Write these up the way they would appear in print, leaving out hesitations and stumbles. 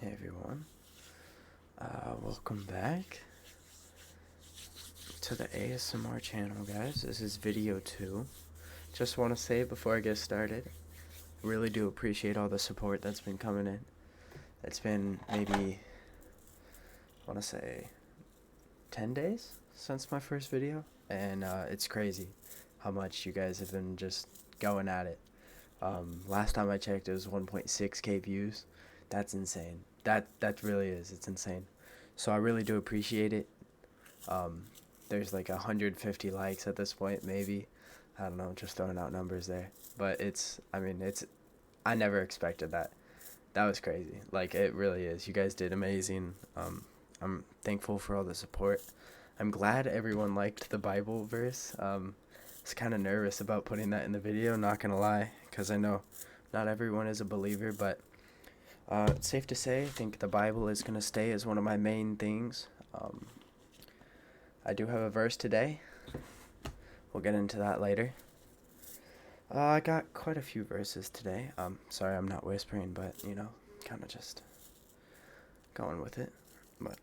Hey everyone, welcome back to the ASMR channel, guys. This is video 2. Just want to say before I get started, I really do appreciate all the support that's been coming in. It's been maybe, I want to say, 10 days since my first video, and it's crazy how much you guys have been just going at it. Last time I checked, it was 1.6k views. That's insane. That really is. It's insane. So I really do appreciate it. There's like 150 likes at this point, maybe. I don't know, just throwing out numbers there. But I never expected that. That was crazy. Like, it really is. You guys did amazing. I'm thankful for all the support. I'm glad everyone liked the Bible verse. I was kind of nervous about putting that in the video, not gonna lie, because I know not everyone is a believer, but it's safe to say I think the Bible is gonna stay as one of my main things. I do have a verse today. We'll get into that later. I got quite a few verses today. Sorry I'm not whispering, but kind of just going with it. But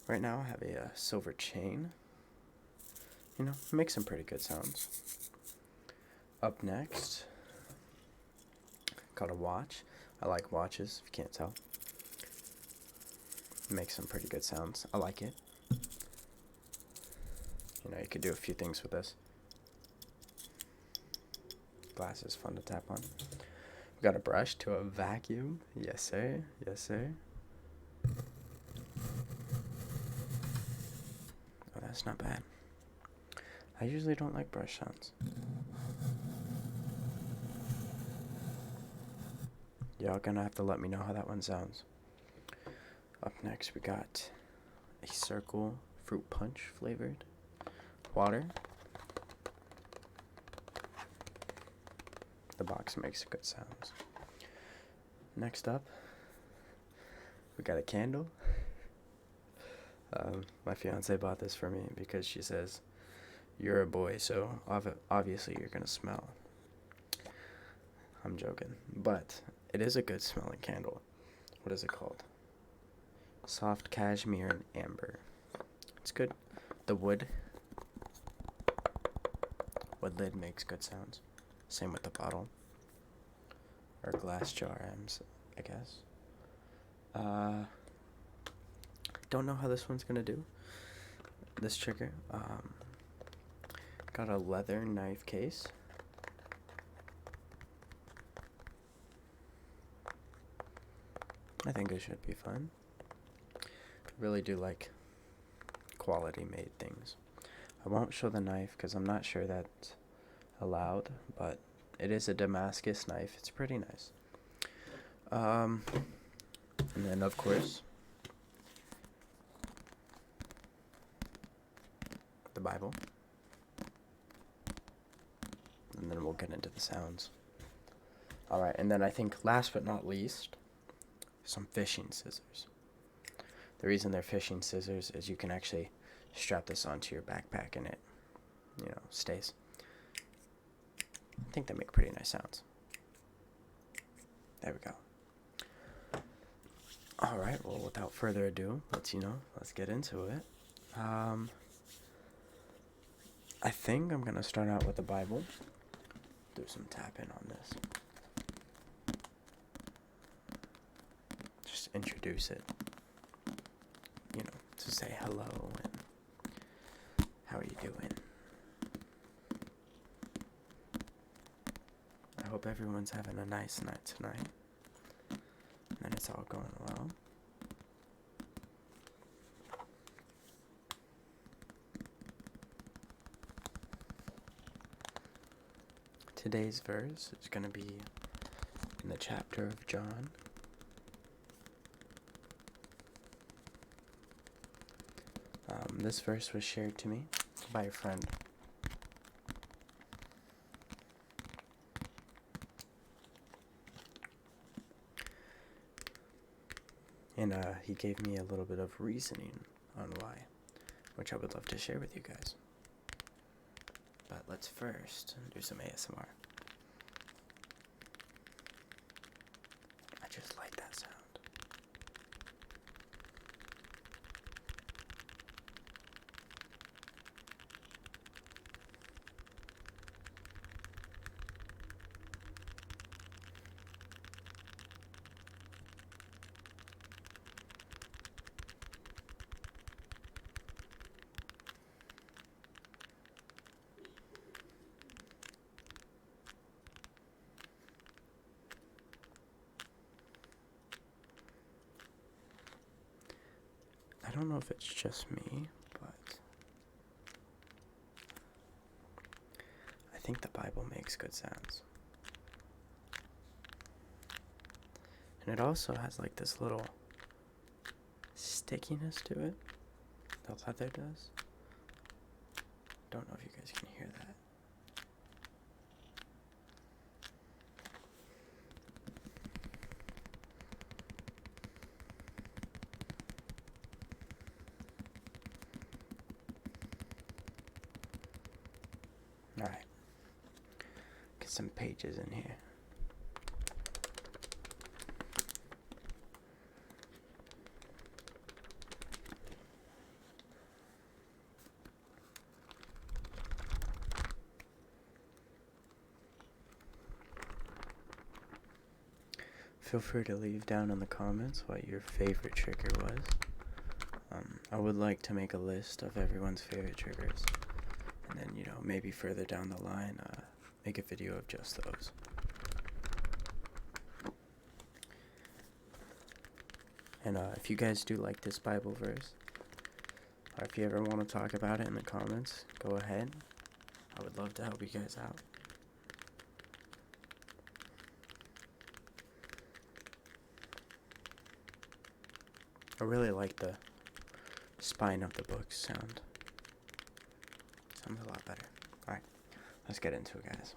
right now I have a silver chain. Makes some pretty good sounds. Up next, got a watch. I like watches, if you can't tell. Makes some pretty good sounds. I like it. You could do a few things with this. Glass is fun to tap on. We got a brush to a vacuum. Yes, sir. Yes, sir. Oh, that's not bad. I usually don't like brush sounds. Y'all gonna have to let me know how that one sounds. Up next, we got a circle fruit punch flavored water. The box makes good sounds. Next up, we got a candle. My fiance bought this for me because she says, "You're a boy, so obviously you're gonna smell." I'm joking, but it is a good smelling candle. What is it called? Soft cashmere and amber. It's good. The wood lid makes good sounds. Same with the bottle. Or glass jar, I guess. Don't know how this one's gonna do. This trigger. Got a leather knife case. I think it should be fun. Really do like quality made things. I won't show the knife because I'm not sure that's allowed, but it is a Damascus knife. It's pretty nice. And then of course the Bible. And then we'll get into the sounds. Alright, and then I think last but not least, some fishing scissors. The reason they're fishing scissors is you can actually strap this onto your backpack and it, stays. I think they make pretty nice sounds. There we go. Alright, well, without further ado, let's get into it. I think I'm going to start out with the Bible. Do some tapping on this. Just introduce it. To say hello and how are you doing? I hope everyone's having a nice night tonight. And it's all going well. Today's verse is going to be in the chapter of John. This verse was shared to me by a friend. And he gave me a little bit of reasoning on why, which I would love to share with you guys. But let's first do some ASMR. I just like that sound. don't know if it's just me, but I think the Bible makes good sounds. And it also has like this little stickiness to it. The leather does. Don't know if you guys can hear that. Alright. Get some pages in here. Feel free to leave down in the comments what your favorite trigger was. I would like to make a list of everyone's favorite triggers. And then, maybe further down the line, make a video of just those. And if you guys do like this Bible verse, or if you ever want to talk about it in the comments, go ahead. I would love to help you guys out. I really like the spine of the book sound. Sounds a lot better. Alright, let's get into it, guys.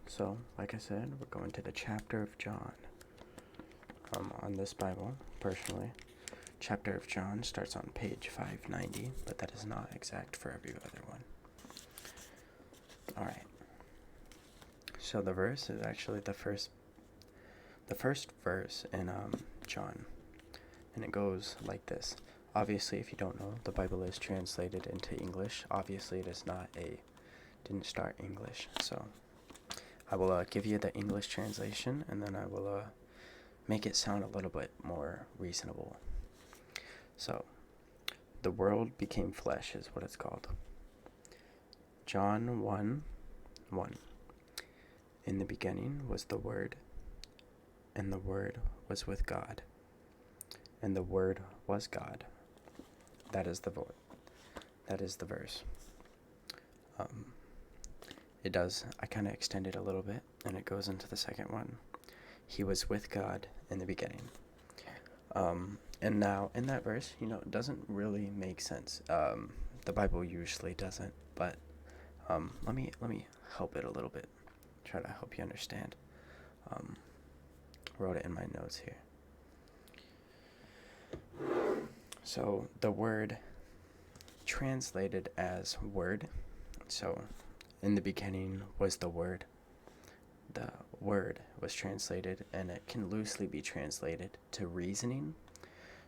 So, like I said, we're going to the chapter of John. On this Bible, personally, chapter of John starts on page 590, but that is not exact for every other one. Alright. So the verse is actually the first verse in John, and it goes like this. Obviously, if you don't know, the Bible is translated into English. Obviously, it is not didn't start English. So I will give you the English translation, and then I will make it sound a little bit more reasonable. So, the world became flesh is what it's called. John 1:1. In the beginning was the Word, and the Word was with God, and the Word was God. That is the verse. I kind of extend it a little bit, and it goes into the second one. He was with God in the beginning. And now in that verse, it doesn't really make sense. The Bible usually doesn't, but let me help it a little bit. Try to help you understand. Wrote it in my notes here. So the word translated as word. So in the beginning was the Word. The word was translated, and it can loosely be translated to reasoning.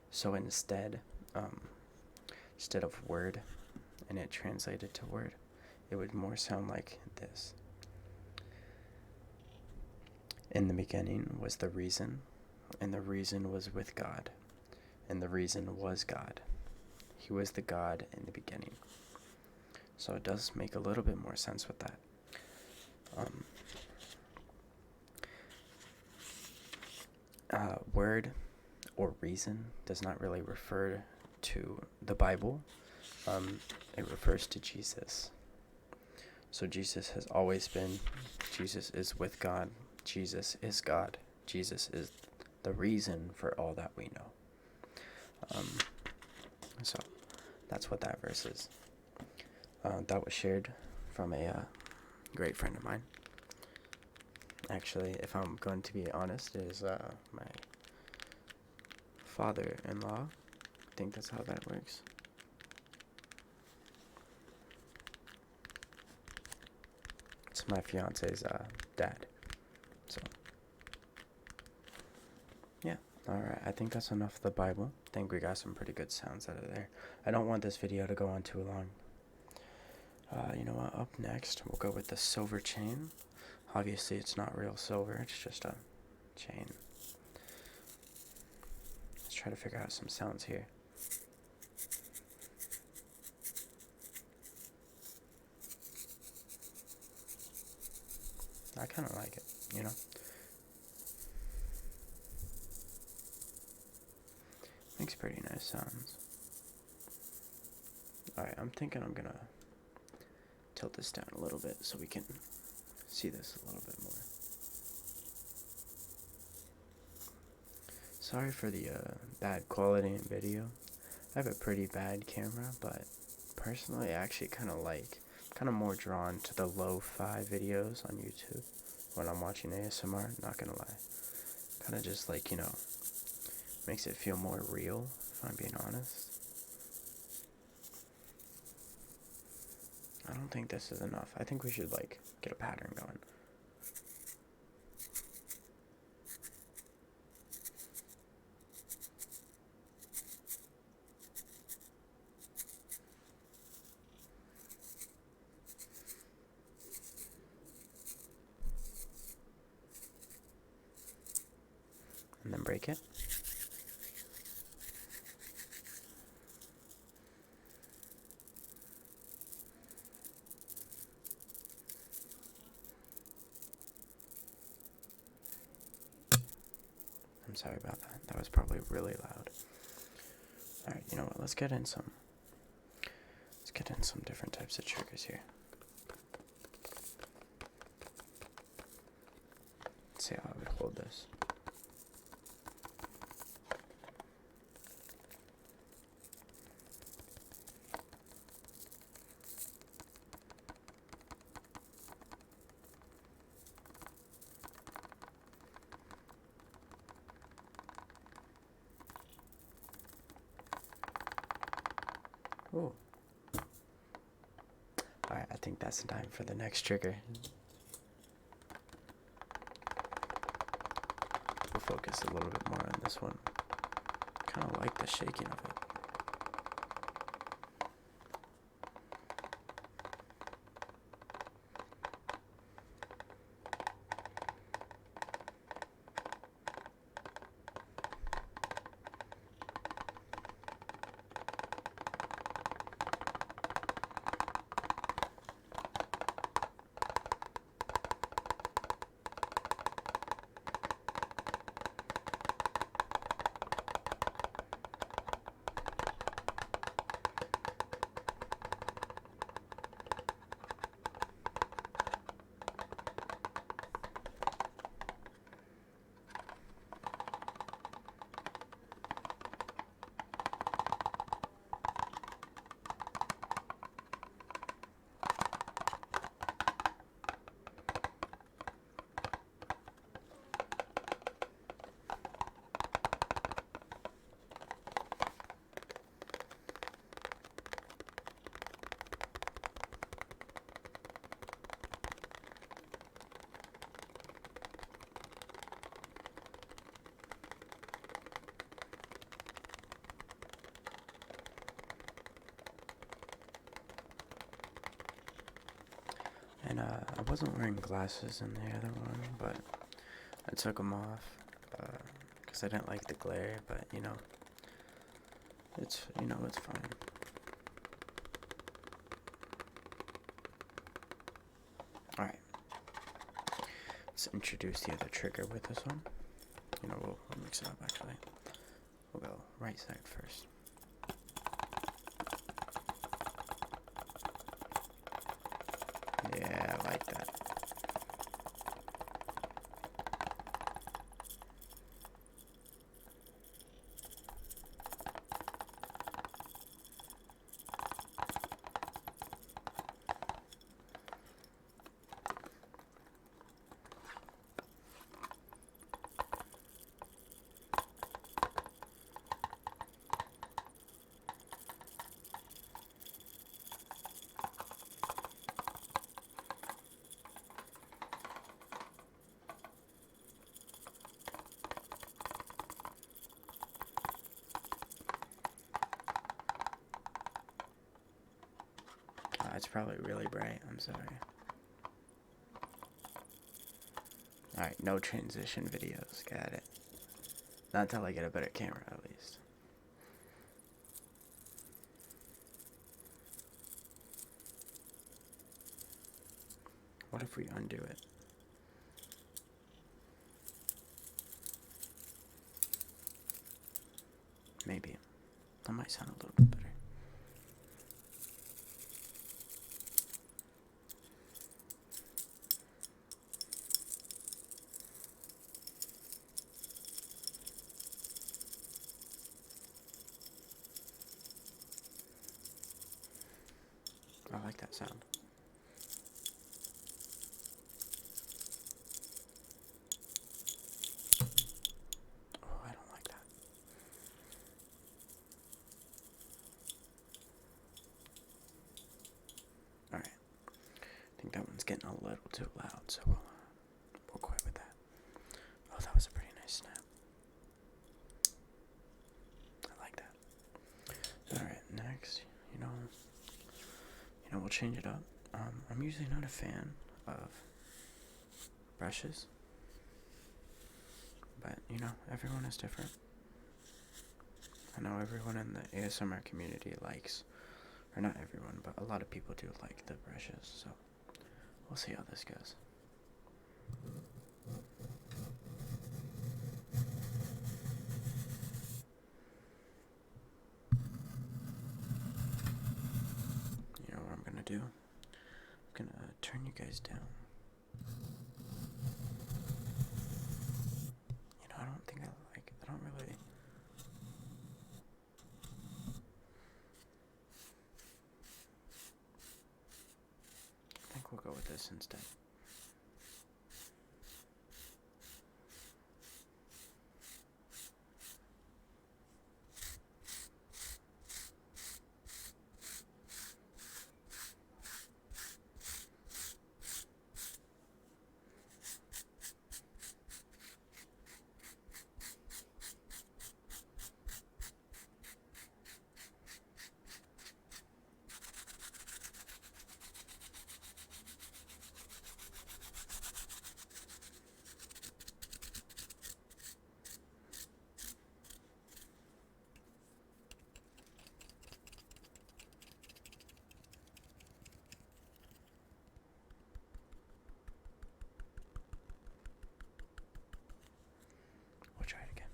So instead of word, and it translated to word, it would more sound like this. In the beginning was the reason, and the reason was with God, and the reason was God. He was the God in the beginning. So it does make a little bit more sense with that. Word or reason does not really refer to the Bible. It refers to Jesus. So Jesus has always been, Jesus is with God, Jesus is God, Jesus is the reason for all that we know. So that's what that verse is. That was shared from a great friend of mine. Actually, if I'm going to be honest, it is my father-in-law. I think that's how that works. It's my fiance's dad. So, yeah. Alright, I think that's enough of the Bible. I think we got some pretty good sounds out of there. I don't want this video to go on too long. You know what, up next, we'll go with the silver chain. Obviously, it's not real silver, it's just a chain. Let's try to figure out some sounds here. I kind of like it, you know? Makes pretty nice sounds. Alright, I'm thinking I'm gonna tilt this down a little bit so we can see this a little bit more. Sorry for the bad quality in video. I have a pretty bad camera, but personally I actually kind of more drawn to the lo-fi videos on YouTube when I'm watching ASMR, not gonna lie. Kind of just like, you know, makes it feel more real, if I'm being honest. I don't think this is enough. I think we should, like, get a pattern going. And then break it. I'm sorry about that. That was probably really loud. Alright, you know what? Let's get in some different types of triggers here. Let's see how I would hold this. Ooh. Alright, I think that's the time for the next trigger. We'll focus a little bit more on this one. Kind of like the shaking of it. And I wasn't wearing glasses in the other one, but I took them off because I didn't like the glare. But it's fine. All right, let's introduce the other trigger with this one. We'll mix it up actually. We'll go right side first. Yeah, I like that. It's probably really bright. I'm sorry. Alright, no transition videos. Got it. Not until I get a better camera, at least. What if we undo it? Maybe. That might sound a little bit better. I like that sound. Oh, I don't like that. Alright. I think that one's getting a little too loud, so we'll quit with that. Oh, that was a pretty nice snap. I like that. Alright, next, we'll change it up. I'm usually not a fan of brushes, but everyone is different. I know everyone in the ASMR community likes, or not everyone, but a lot of people do like the brushes, so we'll see how this goes. You know what I'm gonna do? I'm gonna turn you guys down. I don't think I don't really. I think we'll go with this instead. We'll try it again.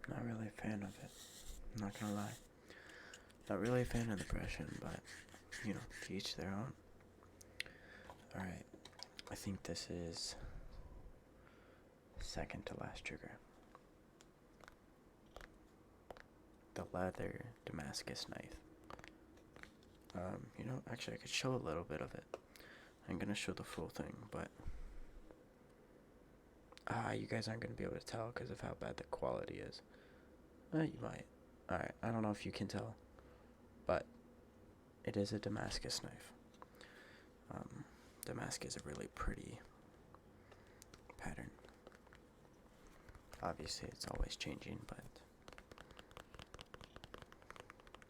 Not really a fan of it. I'm not gonna lie. Not really a fan of the brushing, but to each their own. Alright, I think this is second to last trigger. The leather Damascus knife. Actually I could show a little bit of it. I'm gonna show the full thing, but you guys aren't gonna be able to tell because of how bad the quality is. You might. Alright, I don't know if you can tell, but it is a Damascus knife. Damascus is a really pretty pattern. Obviously, it's always changing, but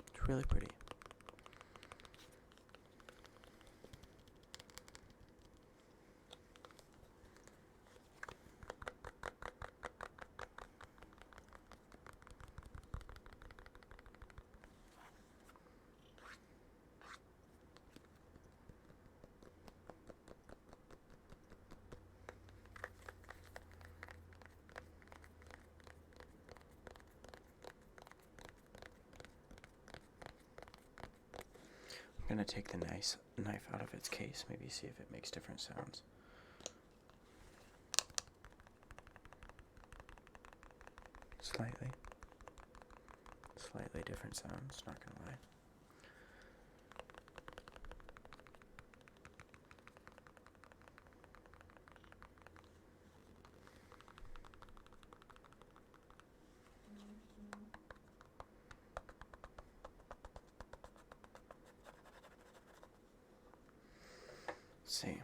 it's really pretty. I'm gonna take the knife out of its case, maybe see if it makes different sounds. Slightly different sounds, not gonna lie. Let's see.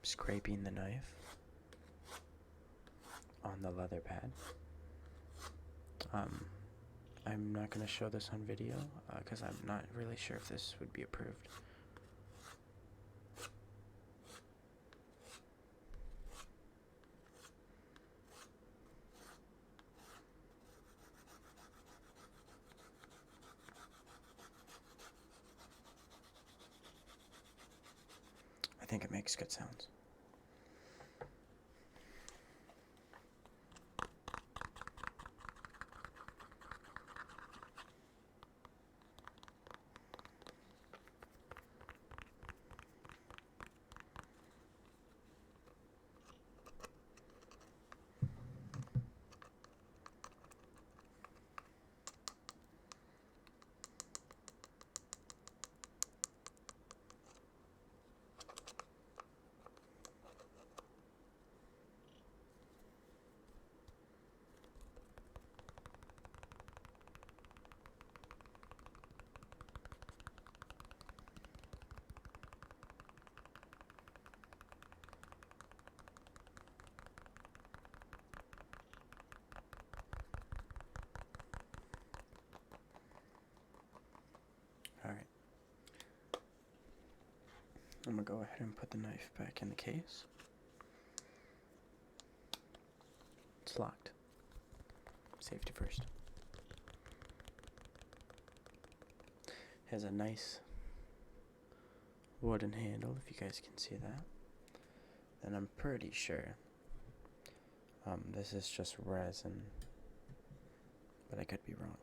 Scraping the knife on the leather pad. I'm not going to show this on video because I'm not really sure if this would be approved. I think it makes good sounds. Alright. I'm going to go ahead and put the knife back in the case. It's locked. Safety first. Has a nice wooden handle, if you guys can see that. And I'm pretty sure this is just resin, but I could be wrong.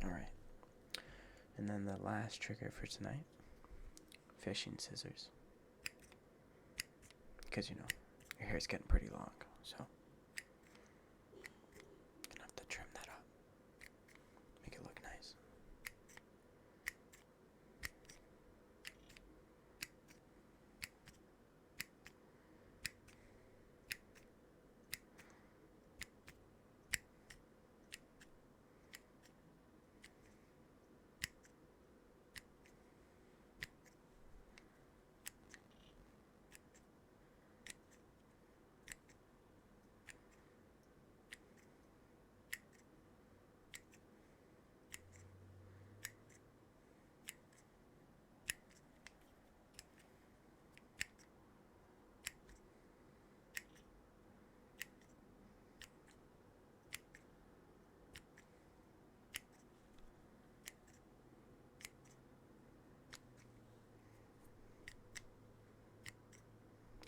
Alright. And then the last trigger for tonight, fishing scissors. Because, you know, your hair's getting pretty long, so gonna have to trim that up. Make it look nice.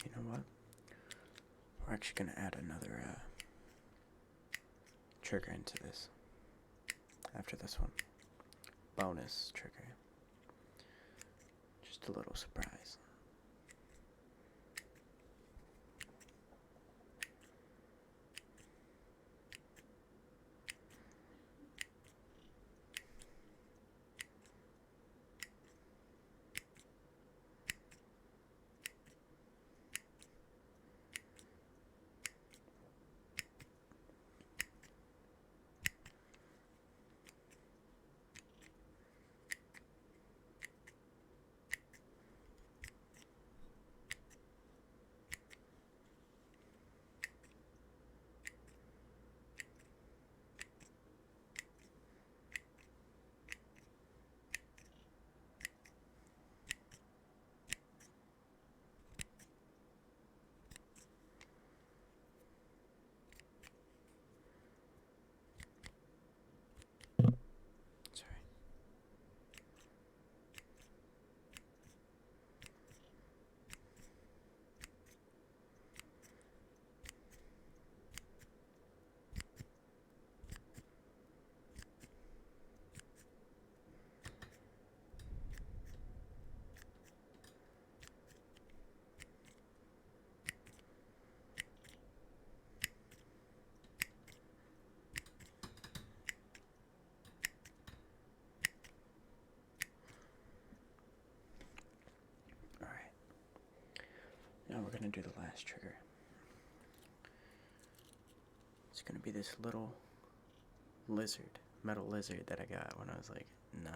You know what? We're actually going to add another trigger into this after this one. Bonus trigger. Just a little surprise. we're gonna do the last trigger. It's gonna be this little lizard, metal lizard that I got when I was like 9.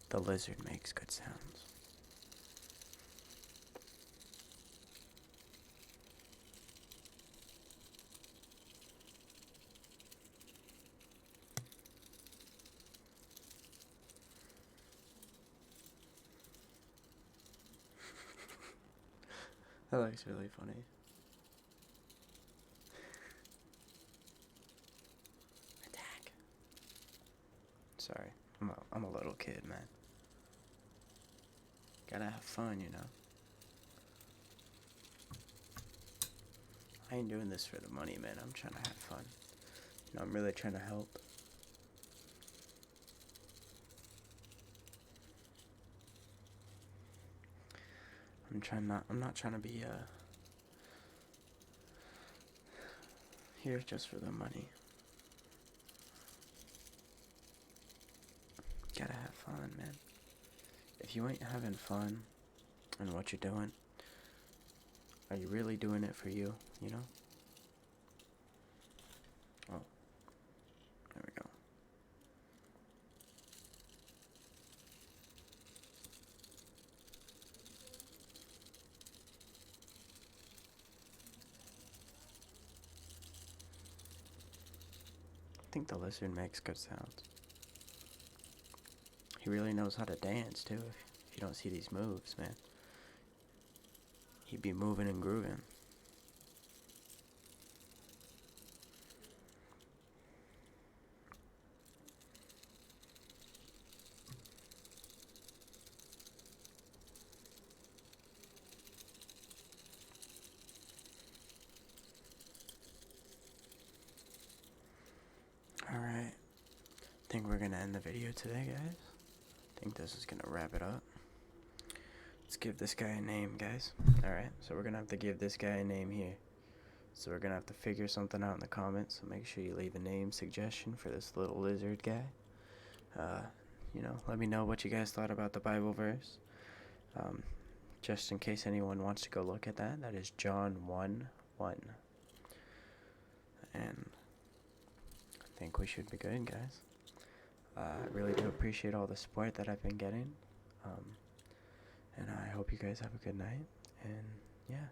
The lizard makes good sounds. That looks really funny. Attack. Sorry, I'm a little kid, man. Gotta have fun, you know. I ain't doing this for the money, man. I'm trying to have fun. You know, I'm really trying to help. I'm not trying to be here just for the money. Gotta have fun, man. If you ain't having fun in what you're doing, are you really doing it for you, you know? Oh, there we go. I think the lizard makes good sounds. He really knows how to dance, too, if you don't see these moves, man. He'd be moving and grooving. Alright, I think we're gonna end the video today, guys. I think this is gonna wrap it up. Let's give this guy a name, guys. Alright, so we're gonna have to give this guy a name here. So we're gonna have to figure something out in the comments, so make sure you leave a name suggestion for this little lizard guy. You know, let me know what you guys thought about the Bible verse. Just in case anyone wants to go look at that, that is John 1:1. And I think we should be good, guys. I really do appreciate all the support that I've been getting. And I hope you guys have a good night. And yeah.